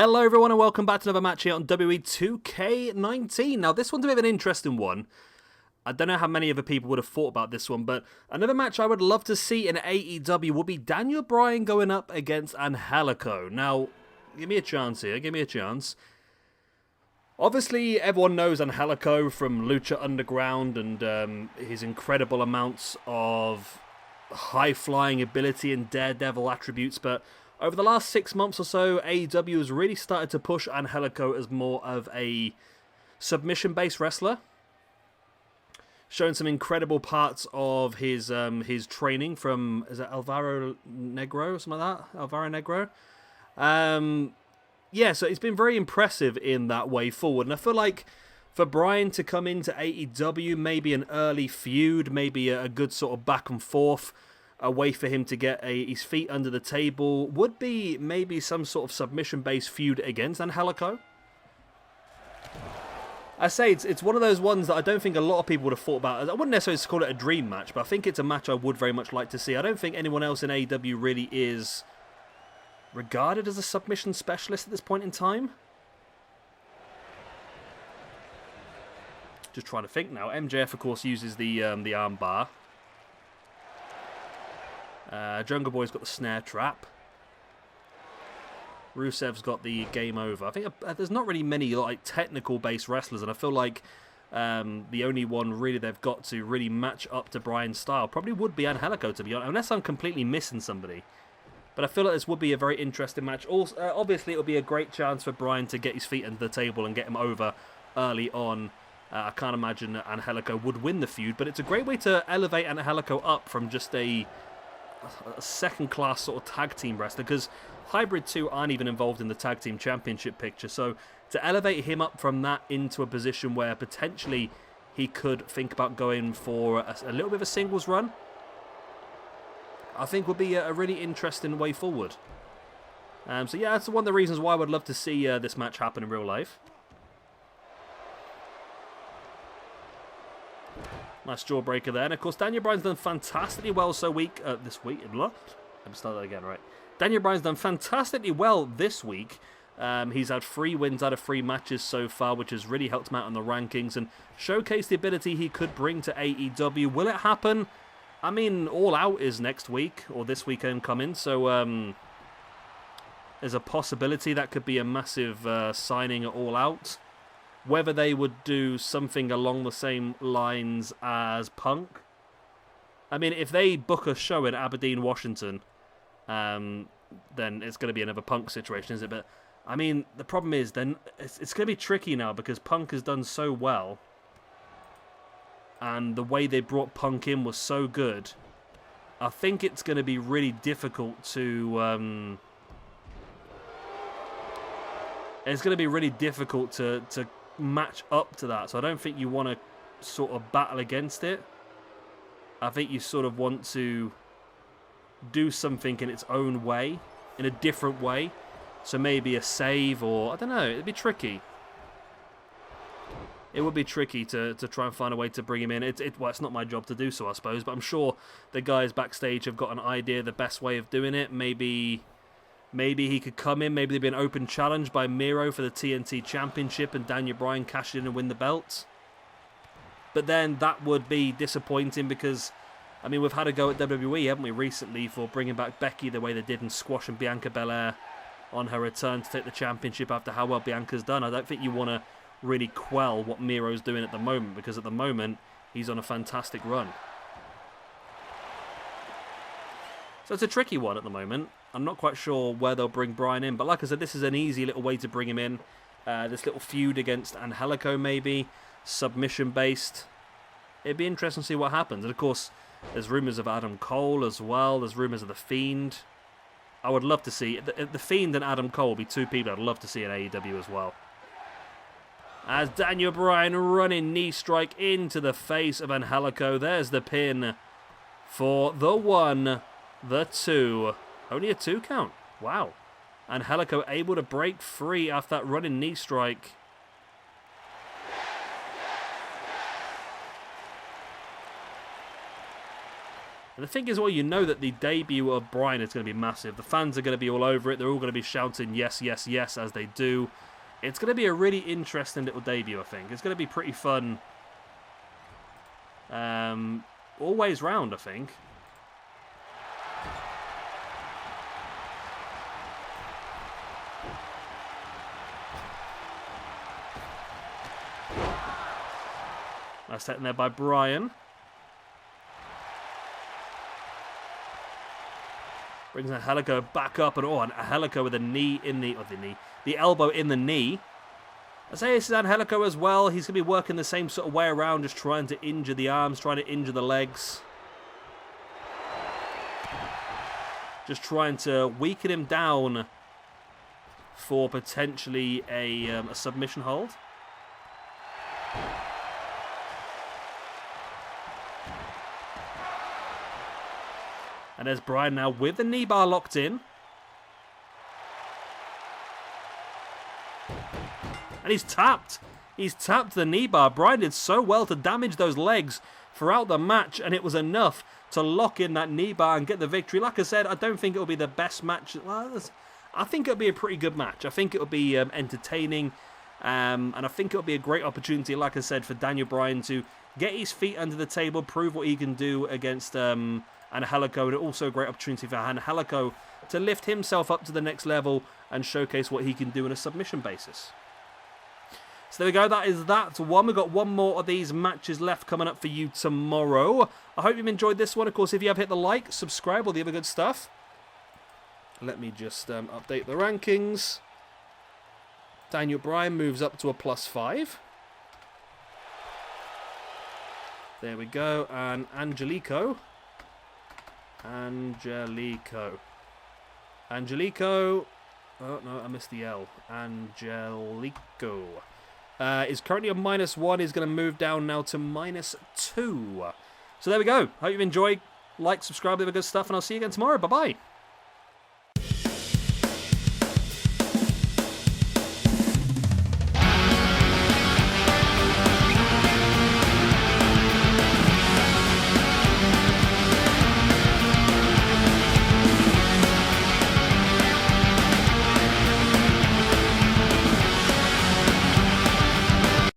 Hello everyone and welcome back to another match here on WWE 2K19. Now this one's a bit of an interesting one. I don't know how many other people would have thought about this one, but another match I would love to see in AEW would be Daniel Bryan going up against Angelico. Now, give me a chance here, give me a chance. Obviously, everyone knows Angelico from Lucha Underground and his incredible amounts of high-flying ability and daredevil attributes, but over the last 6 months or so, AEW has really started to push Angelico as more of a submission-based wrestler, showing some incredible parts of his training from, is it Alvaro Negro or something like that? Alvaro Negro? Yeah, so it's been very impressive in that way forward, and I feel like for Bryan to come into AEW, maybe an early feud, maybe a good sort of back and forth, a way for him to get his feet under the table, would be maybe some sort of submission-based feud against Angelico. I say it's one of those ones that I don't think a lot of people would have thought about. I wouldn't necessarily call it a dream match, but I think it's a match I would very much like to see. I don't think anyone else in AEW really is regarded as a submission specialist at this point in time. Just trying to think now. MJF, of course, uses the arm bar. Jungle Boy's got the snare trap. Rusev's got the game over. I think there's not really many like technical-based wrestlers, and I feel like the only one really they've got to really match up to Bryan's style probably would be Angelico, to be honest, unless I'm completely missing somebody. But I feel like this would be a very interesting match. Also, obviously, it would be a great chance for Bryan to get his feet under the table and get him over early on. I can't imagine that Angelico would win the feud, but it's a great way to elevate Angelico up from just a second-class sort of tag team wrestler, because Hybrid 2 aren't even involved in the tag team championship picture, so to elevate him up from that into a position where potentially he could think about going for a little bit of a singles run, I think would be a really interesting way forward. So yeah, that's one of the reasons why I would love to see this match happen in real life. Nice jawbreaker there. And of course, Daniel Bryan's done fantastically well this week. Let me start that again, right? Daniel Bryan's done fantastically well this week. He's had 3 wins out of 3 matches so far, which has really helped him out in the rankings and showcased the ability he could bring to AEW. Will it happen? I mean, All Out is next week, or this weekend coming, so there's a possibility that could be a massive signing at All Out. Whether they would do something along the same lines as Punk. I mean, if they book a show in Aberdeen, Washington, then it's going to be another Punk situation, is it? But, I mean, the problem is, then it's going to be tricky now because Punk has done so well. And the way they brought Punk in was so good. I think it's going to be really difficult to... it's going to be really difficult to match up to that, so I don't think you want to sort of battle against it. I think you sort of want to do something in its own way, in a different way, so maybe a save, or I don't know, it'd be tricky. It would be tricky to try and find a way to bring him in. Well, it's not my job to do so, I suppose, but I'm sure the guys backstage have got an idea the best way of doing it. Maybe he could come in. Maybe there'd be an open challenge by Miro for the TNT Championship and Daniel Bryan cash in and win the belt. But then that would be disappointing because, I mean, we've had a go at WWE, haven't we, recently for bringing back Becky the way they did and squashing Bianca Belair on her return to take the championship after how well Bianca's done. I don't think you want to really quell what Miro's doing at the moment, because at the moment he's on a fantastic run. So it's a tricky one at the moment. I'm not quite sure where they'll bring Bryan in, but like I said, this is an easy little way to bring him in. This little feud against Angelico, maybe submission-based. It'd be interesting to see what happens. And of course, there's rumours of Adam Cole as well. There's rumours of The Fiend. I would love to see... The Fiend and Adam Cole would be 2 people I'd love to see in AEW as well. As Daniel Bryan running knee strike into the face of Angelico. There's the pin for the 1, the 2... Only a 2 count. Wow. Angelico able to break free after that running knee strike. And the thing is, well, you know that the debut of Bryan is going to be massive. The fans are going to be all over it. They're all going to be shouting yes, yes, yes as they do. It's going to be a really interesting little debut, I think. It's going to be pretty fun all ways round, I think. That's taken there by Bryan. Brings Angelico back up, and and Angelico with a knee in the elbow in the knee. I say this is Angelico as well. He's going to be working the same sort of way around, just trying to injure the arms, trying to injure the legs. Just trying to weaken him down for potentially a submission hold. And there's Bryan now with the knee bar locked in. And he's tapped. He's tapped the knee bar. Bryan did so well to damage those legs throughout the match, and it was enough to lock in that knee bar and get the victory. Like I said, I don't think it'll be the best match. Well, I think it'll be a pretty good match. I think it'll be entertaining, and I think it'll be a great opportunity, like I said, for Daniel Bryan to get his feet under the table, prove what he can do against Angelico, and also a great opportunity for Angelico to lift himself up to the next level and showcase what he can do on a submission basis. So there we go, that is that one. We've got one more of these matches left coming up for you tomorrow. I hope you've enjoyed this one. Of course, if you have, hit the like, subscribe, all the other good stuff. Let me just update the rankings. Daniel Bryan moves up to a +5. There we go, and Angelico. Oh, no, I missed the L. Angelico. Is currently a -1. Is going to move down now to -2. So there we go. Hope you've enjoyed. Like, subscribe, all the good stuff, and I'll see you again tomorrow. Bye-bye.